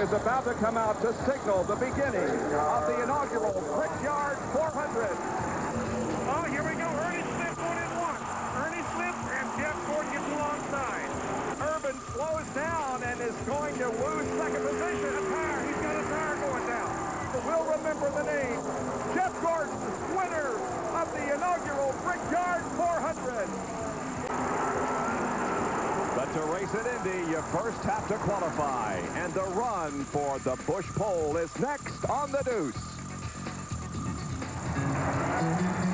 is about to come out to signal the beginning of the inaugural Brickyard 400. Oh, here we go. Ernie slips one in one. Ernie slips, and Jeff Gordon gets alongside. Urban slows down and is going to lose second position. A tire. He's got a tire going down. We'll remember the name. Jeff Gordon, winner of the inaugural Brickyard 400. But to race at Indy, you first have to qualify. And the run for the Bush Pole is next on the deuce.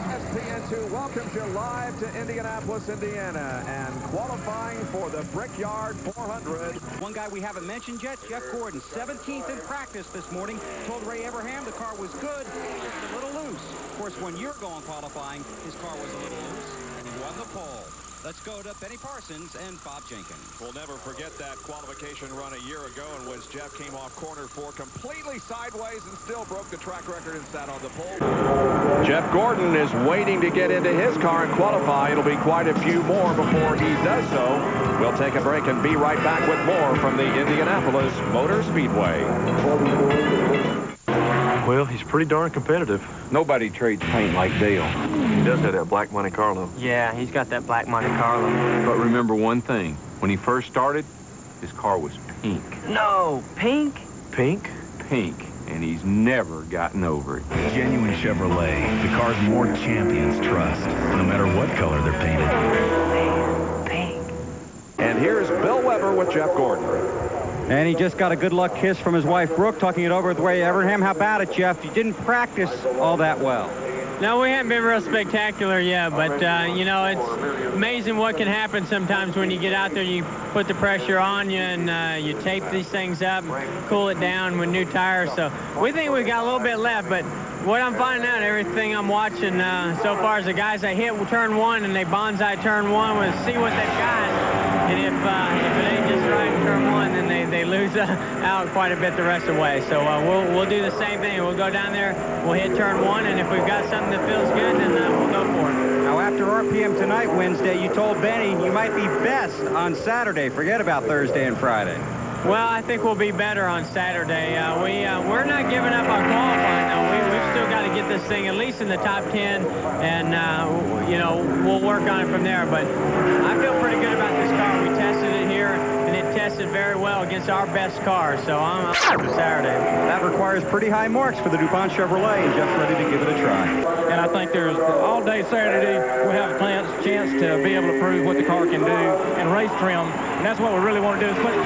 ESPN2 welcomes you live to Indianapolis, Indiana, and qualifying for the Brickyard 400. One guy we haven't mentioned yet, Jeff Gordon, 17th in practice this morning. Told Ray Abraham the car was good, just a little loose. Of course, when you're going qualifying, his car was a little loose, and he won the pole. Let's go to Benny Parsons and Bob Jenkins. We'll never forget that qualification run a year ago in which Jeff came off corner 4 completely sideways and still broke the track record and sat on the pole. Jeff Gordon is waiting to get into his car and qualify. It'll be quite a few more before he does so. We'll take a break and be right back with more from the Indianapolis Motor Speedway. Well, he's pretty darn competitive. Nobody trades paint like Dale. He does have that black Monte Carlo. Yeah, he's got that black Monte Carlo. But remember one thing. When he first started, his car was pink. No, pink? Pink? Pink. And he's never gotten over it. Genuine Chevrolet. The cars more champions trust, no matter what color they're painted. Pink. And here's Bill Weber with Jeff Gordon. And he just got a good luck kiss from his wife, Brooke, talking it over with Ray Abraham. How about it, Jeff? You didn't practice all that well. No, we haven't been real spectacular yet, but, you know, it's amazing what can happen sometimes when you get out there. You put the pressure on you, and you tape these things up and cool it down with new tires. So we think we've got a little bit left, but what I'm finding out, everything I'm watching so far is the guys that hit turn 1 and they bonsai turn 1, we'll see what they've got. And if it ain't just right in turn 1, then they lose out quite a bit the rest of the way. So we'll do the same thing. We'll go down there, we'll hit turn 1, and if we've got something that feels good, then we'll go for it. Now, after RPM tonight, Wednesday, you told Benny you might be best on Saturday. Forget about Thursday and Friday. Well, I think we'll be better on Saturday. We're not giving up our qualifying, though. We've still got to get this thing at least in the top 10, and, you know, we'll work on it from there. But I feel pretty good about this car. We tested it here, and it tested very well against our best car, so I'm up for Saturday. That requires pretty high marks for the DuPont Chevrolet, and Jeff's ready to give it a try. And I think there's all day Saturday, we have a chance to be able to prove what the car can do in race trim, and that's what we really want to do is put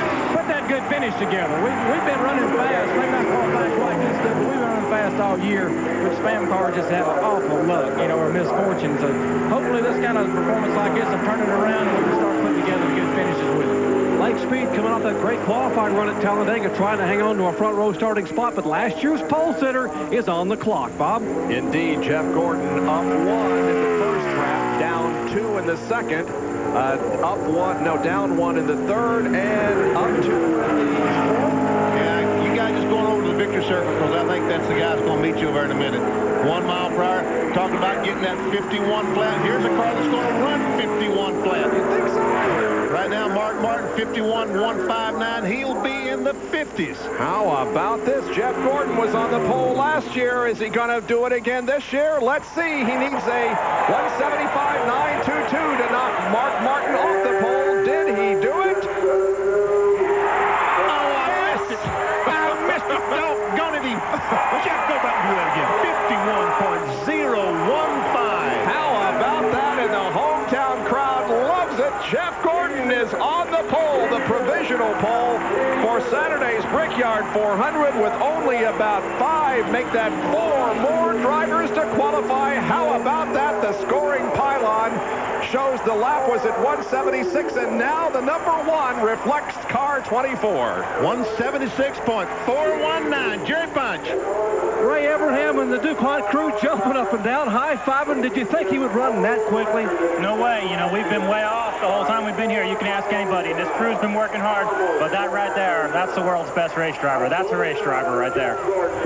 that good finish together. We've been running fast, maybe not qualifying quite this good, but we've been running fast all year, which spam cars just have awful luck, you know, or misfortune. So hopefully this kind of performance like this will turn it around and we can start putting together good finishes with it. Lake Speed coming off that great qualifying run at Talladega, trying to hang on to a front row starting spot, but last year's pole sitter is on the clock, Bob. Indeed, Jeff Gordon up 1 in the first lap, down 2 in the second, down 1 in the third, and up 2 in the fourth. Yeah, you guys just going over to the victory circle because I think that's the guy that's going to meet you over in a minute. 1 mile per hour, talking about getting that 51 flat. Here's a car that's going to run 51 flat. You think so? Right now, Mark Martin, 51.159. He'll be in the 50s. How about this? Jeff Gordon was on the pole last year. Is he going to do it again this year? Let's see. He needs a 175.922 to knock Mark Martin off the pole. Did he do it? Oh, I missed it. I missed it. Doggone it. Jeff, go back and do that again. 51.015. How about that? And the hometown crowd loves it. Jeff Gordon is on the pole, the provisional pole for Saturday's Brickyard 400 with only about 5. Make that 4 more drivers to qualify. How about that? The scoring pylon shows the lap was at 176, and now the number 1 reflects car 24. 176.419. Jerry Bunch. Ray Abraham and the DuPont crew jumping up and down, high-fiving. Did you think he would run that quickly? No way. You know, we've been way off the whole time we've been here. You can ask anybody. This crew's been working hard, but that right there, that's the world's best race driver. That's a race driver right there.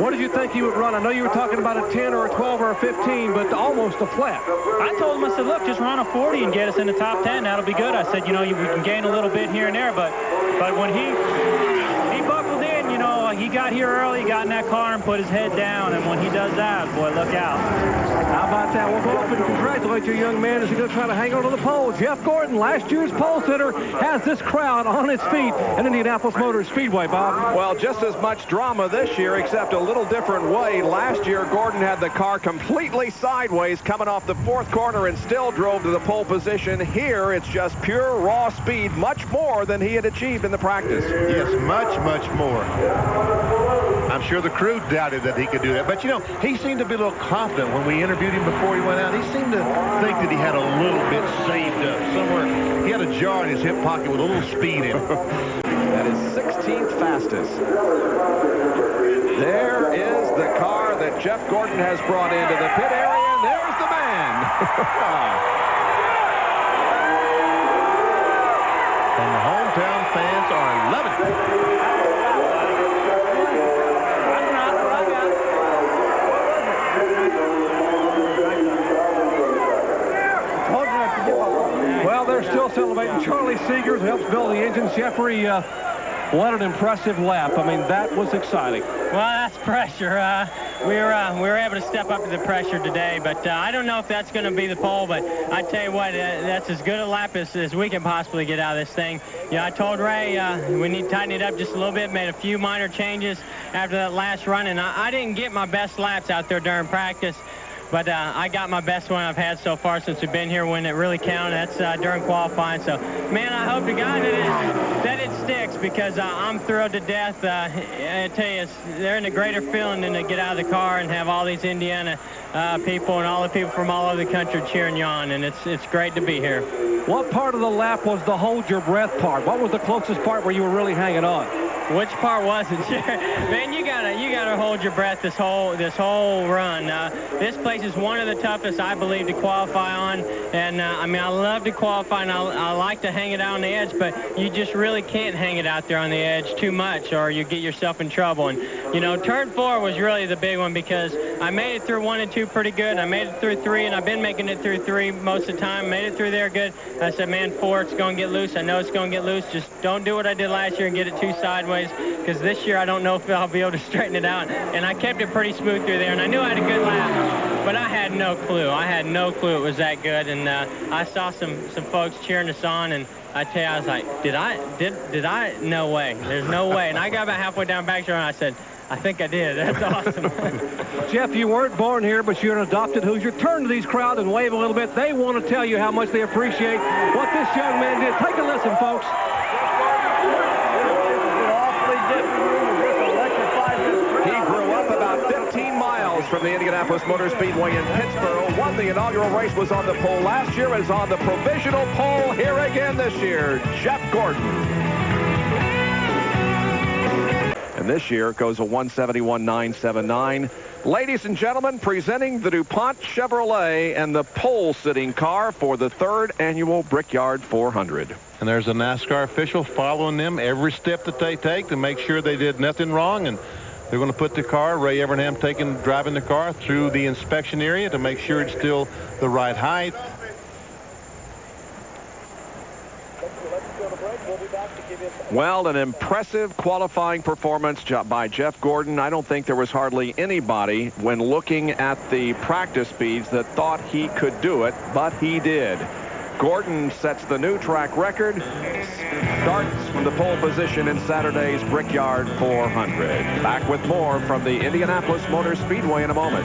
What did you think he would run? I know you were talking about a 10 or a 12 or a 15, but almost a flat. I told him, I said, look, just run a 40 and get us in the top 10. That'll be good. I said, you know, we can gain a little bit here and there, but when he buckled in, you know, got here early, got in that car and put his head down. And when he does that, boy, look out. How about that? We'll go up and congratulate your young man as he's going to try to hang on to the pole. Jeff Gordon, last year's pole sitter, has this crowd on its feet at Indianapolis Motor Speedway, Bob. Well, just as much drama this year, except a little different way. Last year, Gordon had the car completely sideways coming off the fourth corner and still drove to the pole position. Here, it's just pure raw speed, much more than he had achieved in the practice. Yes, much, much more. I'm sure the crew doubted that he could do that. But, you know, he seemed to be a little confident when we interviewed him before he went out. He seemed to think that he had a little bit saved up somewhere. He had a jar in his hip pocket with a little speed in it. That is 16th fastest. There is the car that Jeff Gordon has brought into the pit area, and there's the man. And the hometown fans are loving it. Well, they're still celebrating. Charlie Seegers, who helps build the engines. Jeffrey, what an impressive lap. I mean, that was exciting. Well, that's pressure. We were able to step up to the pressure today, but I don't know if that's going to be the pole, but I tell you what, that's as good a lap as we can possibly get out of this thing. Yeah, I told Ray we need to tighten it up just a little bit, made a few minor changes after that last run, and I didn't get my best laps out there during practice. But I got my best one I've had so far since we've been here when it really counted. That's during qualifying. So, man, I hope to God that it sticks because I'm thrilled to death. I tell you, they're in a greater feeling than to get out of the car and have all these Indiana people and all the people from all over the country cheering you on. And it's great to be here. What part of the lap was the hold your breath part? What was the closest part where you were really hanging on? Which part wasn't? Man, you gotta hold your breath this whole run. This place is one of the toughest, I believe, to qualify on. And I mean, I love to qualify, and I like to hang it out on the edge, but you just really can't hang it out there on the edge too much, or you get yourself in trouble. And you know, turn 4 was really the big one because I made it through 1 and 2 pretty good. I made it through 3, and I've been making it through 3 most of the time. Made it through there good. I said, man, 4, it's gonna get loose. I know it's gonna get loose. Just don't do what I did last year and get it too sideways. Because this year I don't know if I'll be able to straighten it out. And I kept it pretty smooth through there, and I knew I had a good lap, but I had no clue. I had no clue it was that good. And I saw some folks cheering us on, and I tell you, I was like, did I? No way. There's no way. And I got about halfway down back there, and I said, I think I did. That's awesome. Jeff, you weren't born here, but you're an adopted Hoosier. Turn to these crowds and wave a little bit. They want to tell you how much they appreciate what this young man did. Take a listen, folks. About 15 miles from the Indianapolis Motor Speedway in Pittsburgh. Won the inaugural race, was on the pole last year, is on the provisional pole here again this year, Jeff Gordon. And this year it goes a 171.979. Ladies and gentlemen, presenting the DuPont Chevrolet and the pole-sitting car for the 3rd annual Brickyard 400. And there's a NASCAR official following them every step that they take to make sure they did nothing wrong. And they're going to put the car, Ray Evernham driving the car through the inspection area to make sure it's still the right height. Well, an impressive qualifying performance by Jeff Gordon. I don't think there was hardly anybody when looking at the practice speeds that thought he could do it, but he did. Gordon sets the new track record, starts from the pole position in Saturday's Brickyard 400. Back with more from the Indianapolis Motor Speedway in a moment.